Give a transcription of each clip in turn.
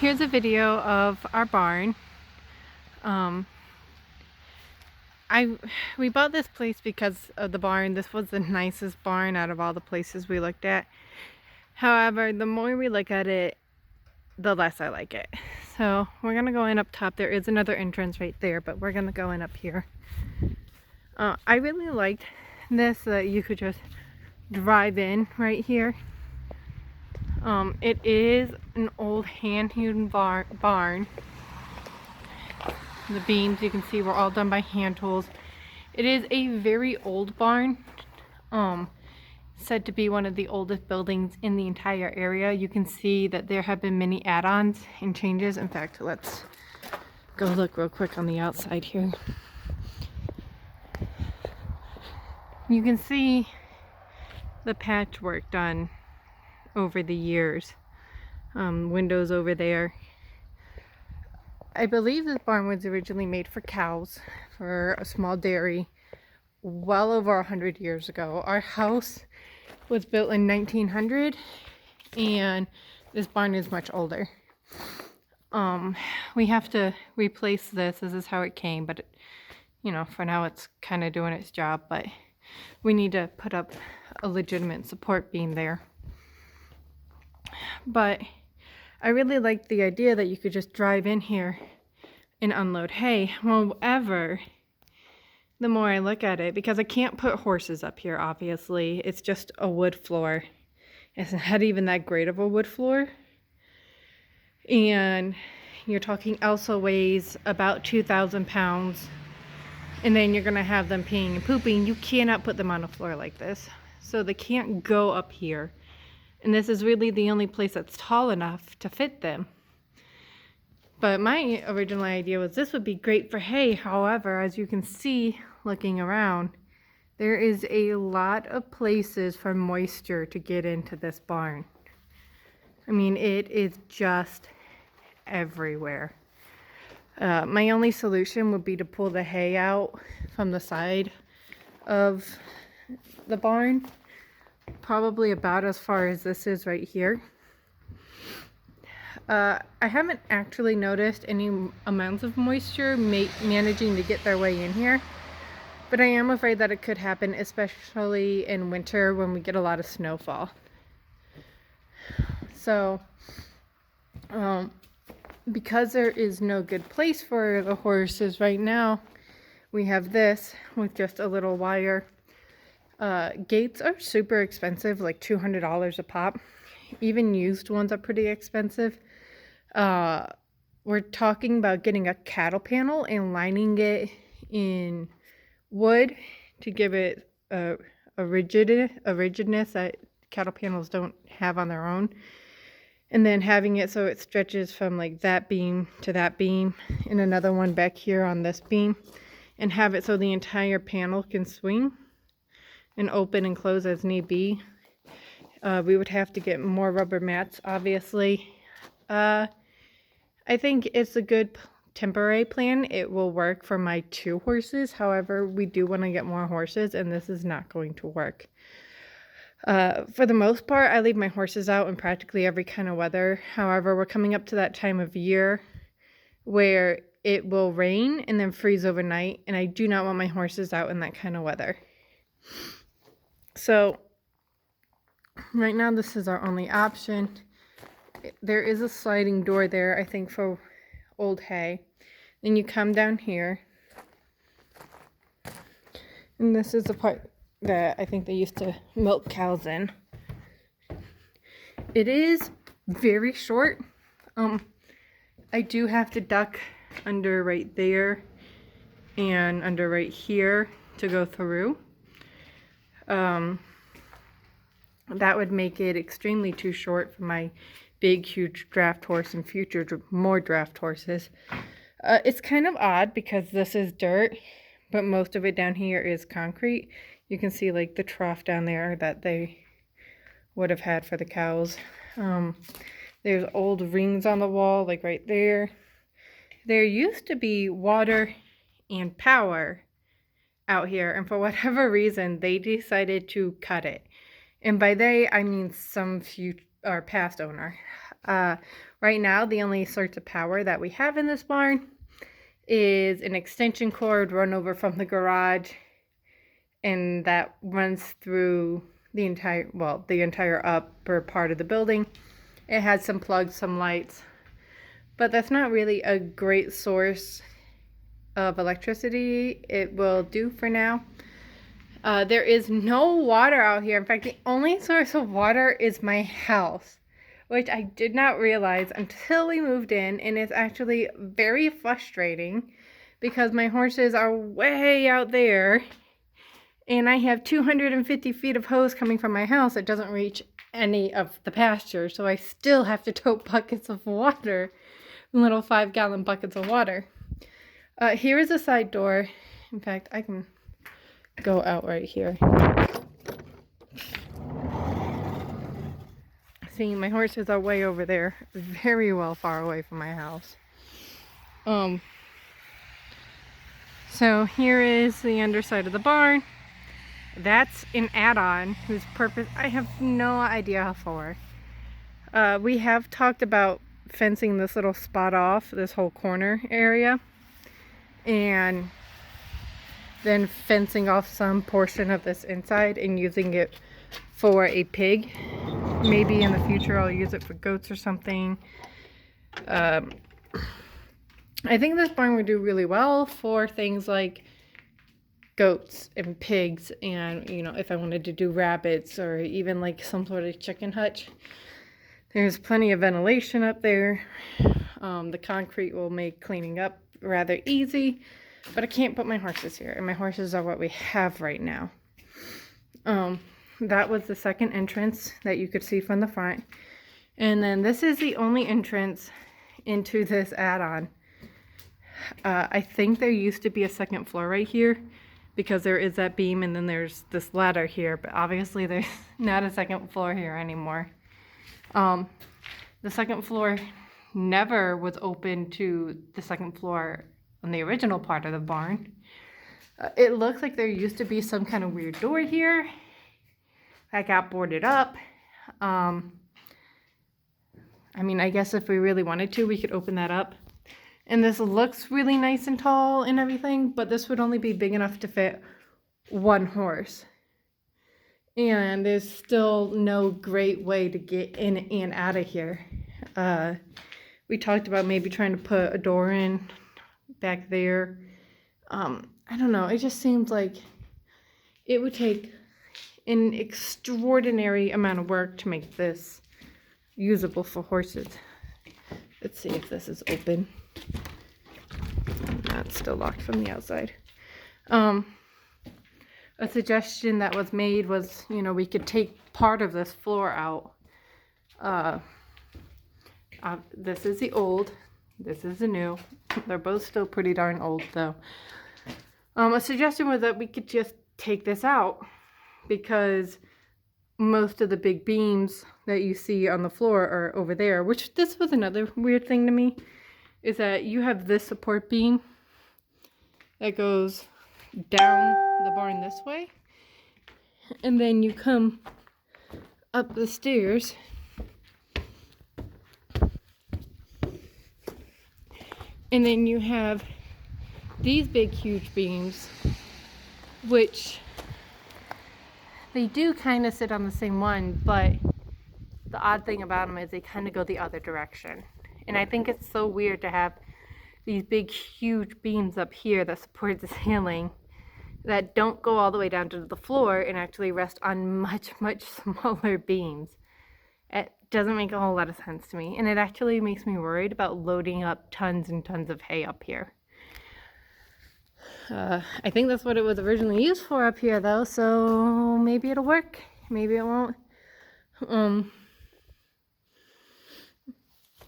Here's a video of our barn. Um, we bought this place because of the barn. This was the nicest barn out of all the places we looked at. However, the more we look at it, the less I like it. So we're gonna go in up top. There is another entrance right there, but we're gonna go in up here. I really liked this, that you could just drive in right here. It is an old hand-hewn barn. The beams, you can see, were all done by hand tools. It is a very old barn. Said to be one of the oldest buildings in the entire area. You can see that there have been many add-ons and changes. In fact, let's go look real quick on the outside here. You can see the patchwork done over the years. Windows over there. I believe this barn was originally made for cows, for a small dairy, well over 100 years ago. Our house was built in 1900, and this barn is much older. We have to replace this. This is how it came, but you know, for now it's kind of doing its job, but we need to put up a legitimate support beam there. But I really like the idea that you could just drive in here and unload hay. However, the more I look at it, because I can't put horses up here, obviously, it's just a wood floor. It's not even that great of a wood floor. And you're talking also weighs about 2,000 pounds. And then you're gonna have them peeing and pooping. You cannot put them on a floor like this. So they can't go up here. And this is really the only place that's tall enough to fit them. But my original idea was this would be great for hay. However, as you can see, looking around, there is a lot of places for moisture to get into this barn. I mean, it is just everywhere. My only solution would be to pull the hay out from the side of the barn. Probably about as far as this is right here. I haven't actually noticed any amounts of moisture managing to get their way in here, but I am afraid that it could happen, especially in winter when we get a lot of snowfall. So, because there is no good place for the horses right now, we have this with just a little wire. Gates are super expensive, like $200 a pop. Even used ones are pretty expensive. We're talking about getting a cattle panel and lining it in wood to give it a rigidness that cattle panels don't have on their own. And then having it so it stretches from like that beam to that beam and another one back here on this beam, and have it so the entire panel can swing and open and close as need be. We would have to get more rubber mats, obviously. I think it's a good temporary plan. It will work for my 2 horses. However, we do want to get more horses, and this is not going to work. For the most part, I leave my horses out in practically every kind of weather. However, we're coming up to that time of year where it will rain and then freeze overnight, and I do not want my horses out in that kind of weather. So right now this is our only option. There is a sliding door there, I think, for old hay. Then you come down here, and this is the part that I think they used to milk cows in. It is very short. I do have to duck under right there and under right here to go through. That would make it extremely too short for my big, huge draft horse and future more draft horses. It's kind of odd because this is dirt, but most of it down here is concrete. You can see like the trough down there that they would have had for the cows. There's old rings on the wall, like right there. There used to be water and power out here, and for whatever reason, they decided to cut it. And by they, I mean some few our past owner. Right now, the only source of power that we have in this barn is an extension cord run over from the garage, and that runs through the entire upper part of the building. It has some plugs, some lights, but that's not really a great source of electricity. It will do for now. There is no water out here. In fact, the only source of water is my house, which I did not realize until we moved in, and it's actually very frustrating because my horses are way out there, and I have 250 feet of hose coming from my house that doesn't reach any of the pasture, so I still have to tote buckets of water, little 5-gallon buckets of water. Here is a side door. In fact, I can go out right here. See, my horses are way over there, very well far away from my house. So here is the underside of the barn. That's an add-on whose purpose I have no idea for. We have talked about fencing this little spot off, this whole corner area, and then fencing off some portion of this inside and using it for a pig. Maybe in the future I'll use it for goats or something. I think this barn would do really well for things like goats and pigs, and if I wanted to do rabbits or even like some sort of chicken hutch. There's plenty of ventilation up there. The concrete will make cleaning up rather easy, but I can't put my horses here, and my horses are what we have right now. That was the second entrance that you could see from the front, and then this is the only entrance into this add-on. I think there used to be a second floor right here because there is that beam, and then there's this ladder here, but obviously there's not a second floor here anymore. The second floor never was open to the second floor on the original part of the barn. It looks like there used to be some kind of weird door here that got boarded up. I mean, I guess if we really wanted to, we could open that up. And this looks really nice and tall and everything, but this would only be big enough to fit one horse. And there's still no great way to get in and out of here. We talked about maybe trying to put a door in back there. I don't know. It just seems like it would take an extraordinary amount of work to make this usable for horses. Let's see if this is open. That's still locked from the outside. A suggestion that was made was, we could take part of this floor out. This is the old, this is the new. They're both still pretty darn old though. A suggestion was that we could just take this out because most of the big beams that you see on the floor are over there, which this was another weird thing to me, is that you have this support beam that goes down the barn this way, and then you come up the stairs and then you have these big huge beams, which they do kind of sit on the same one, but the odd thing about them is they kind of go the other direction. And I think it's so weird to have these big huge beams up here that support the ceiling that don't go all the way down to the floor and actually rest on much smaller beams. It doesn't make a whole lot of sense to me, and it actually makes me worried about loading up tons and tons of hay up here. I think that's what it was originally used for up here though, so maybe it'll work, maybe it won't.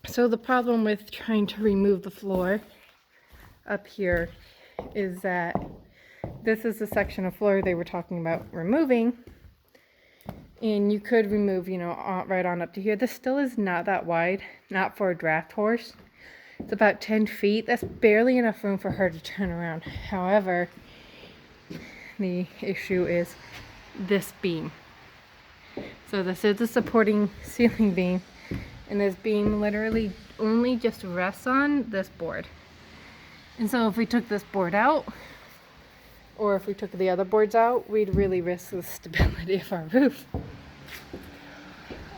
So the problem with trying to remove the floor up here is that this is the section of floor they were talking about removing, and you could remove, right on up to here. This still is not that wide, not for a draft horse. It's about 10 feet. That's barely enough room for her to turn around. However, the issue is this beam. So this is the supporting ceiling beam, and this beam literally only just rests on this board. And so if we took this board out, or if we took the other boards out, we'd really risk the stability of our roof.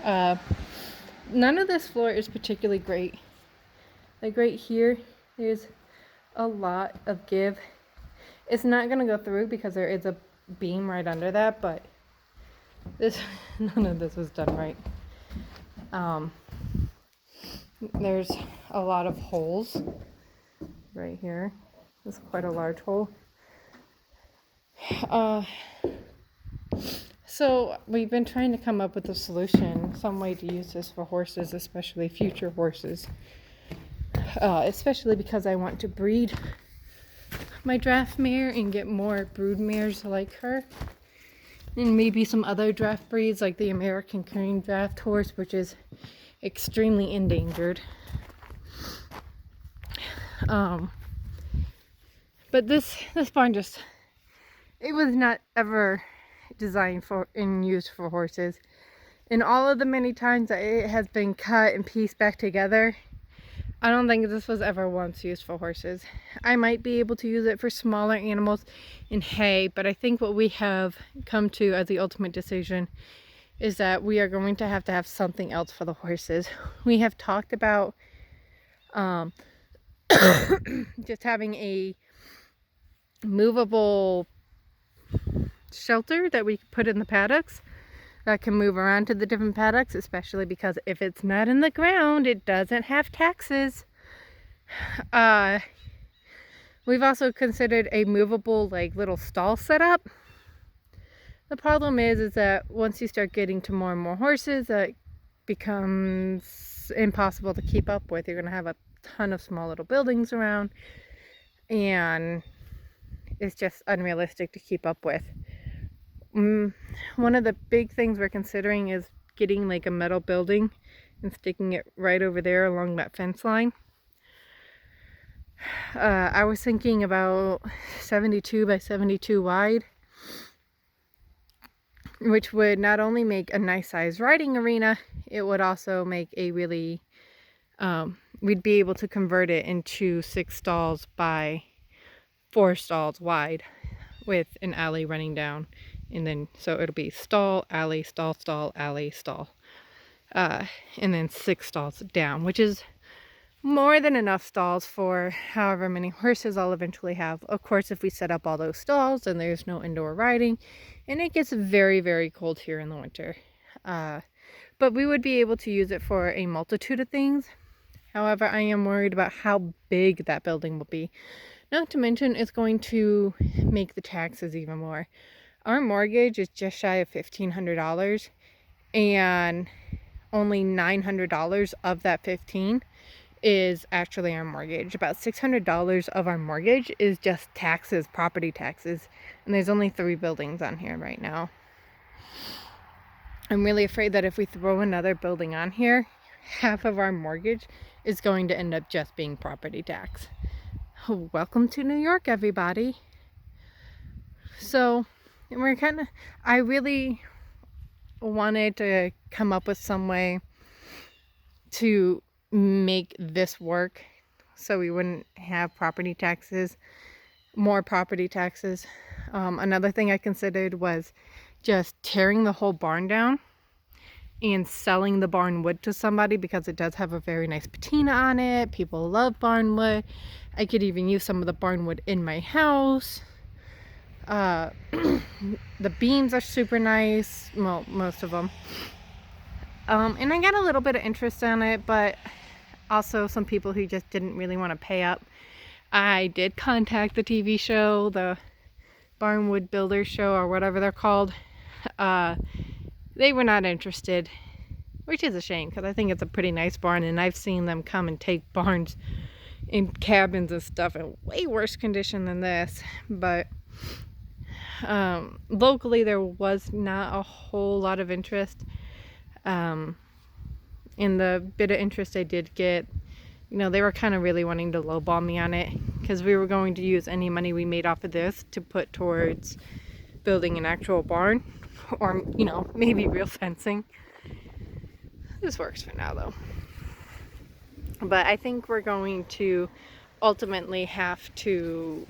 None of this floor is particularly great. Like right here, there's a lot of give. It's not gonna go through because there is a beam right under that, but none of this was done right. There's a lot of holes right here. This is quite a large hole. So we've been trying to come up with a solution, some way to use this for horses, especially future horses. Especially because I want to breed my draft mare and get more brood mares like her. And maybe some other draft breeds like the American Cream draft horse, which is extremely endangered. But this barn just, it was not ever designed for and used for horses. And all of the many times that it has been cut and pieced back together, I don't think this was ever once used for horses. I might be able to use it for smaller animals in hay, but I think what we have come to as the ultimate decision is that we are going to have something else for the horses. We have talked about just having a movable shelter that we put in the paddocks that can move around to the different paddocks, especially because if it's not in the ground, it doesn't have taxes. We've also considered a movable like little stall setup. The problem is that once you start getting to more and more horses, it becomes impossible to keep up with. You're going to have a ton of small little buildings around, and it's just unrealistic to keep up with. One of the big things we're considering is getting like a metal building and sticking it right over there along that fence line. I was thinking about 72 by 72 wide, which would not only make a nice size riding arena, it would also make a really, we'd be able to convert it into 6 stalls by 4 stalls wide with an alley running down. And then, so it'll be stall, alley, stall, stall, alley, stall. And then 6 stalls down, which is more than enough stalls for however many horses I'll eventually have. Of course, if we set up all those stalls, then there's no indoor riding. And it gets very, very cold here in the winter. But we would be able to use it for a multitude of things. However, I am worried about how big that building will be. Not to mention, it's going to make the taxes even more. Our mortgage is just shy of $1,500, and only $900 of that $1,500 is actually our mortgage. About $600 of our mortgage is just taxes, property taxes, and there's only 3 buildings on here right now. I'm really afraid that if we throw another building on here, half of our mortgage is going to end up just being property tax. Welcome to New York, everybody. So I really wanted to come up with some way to make this work so we wouldn't have property taxes, more property taxes. Another thing I considered was just tearing the whole barn down and selling the barn wood to somebody, because it does have a very nice patina on it. People love barn wood. I could even use some of the barn wood in my house. The beams are super nice, well, most of them. And I got a little bit of interest on it, but also some people who just didn't really want to pay up. I did contact the TV show, the Barnwood Builders Show, or whatever they're called. They were not interested, which is a shame, because I think it's a pretty nice barn, and I've seen them come and take barns in cabins and stuff in way worse condition than this. But locally there was not a whole lot of interest. In the bit of interest I did get, you know, they were kind of really wanting to lowball me on it, because we were going to use any money we made off of this to put towards building an actual barn, or, you know, maybe real fencing. This works for now though. But I think we're going to ultimately have to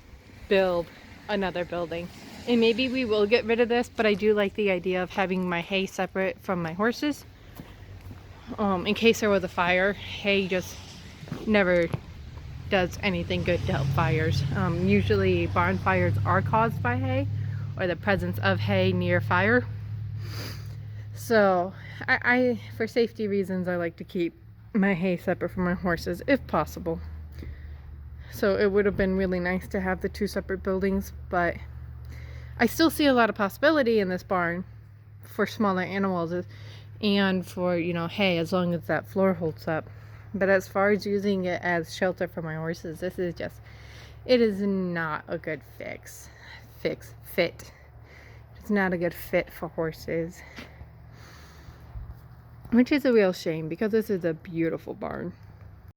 build another building. And maybe we will get rid of this, but I do like the idea of having my hay separate from my horses. In case there was a fire, hay just never does anything good to help fires. Usually barn fires are caused by hay or the presence of hay near fire. So I for safety reasons, I like to keep my hay separate from my horses if possible. So it would have been really nice to have the two separate buildings, but I still see a lot of possibility in this barn for smaller animals and for, you know, hay, as long as that floor holds up. But as far as using it as shelter for my horses, this is just, it is not a good fit. It's not a good fit for horses, which is a real shame because this is a beautiful barn.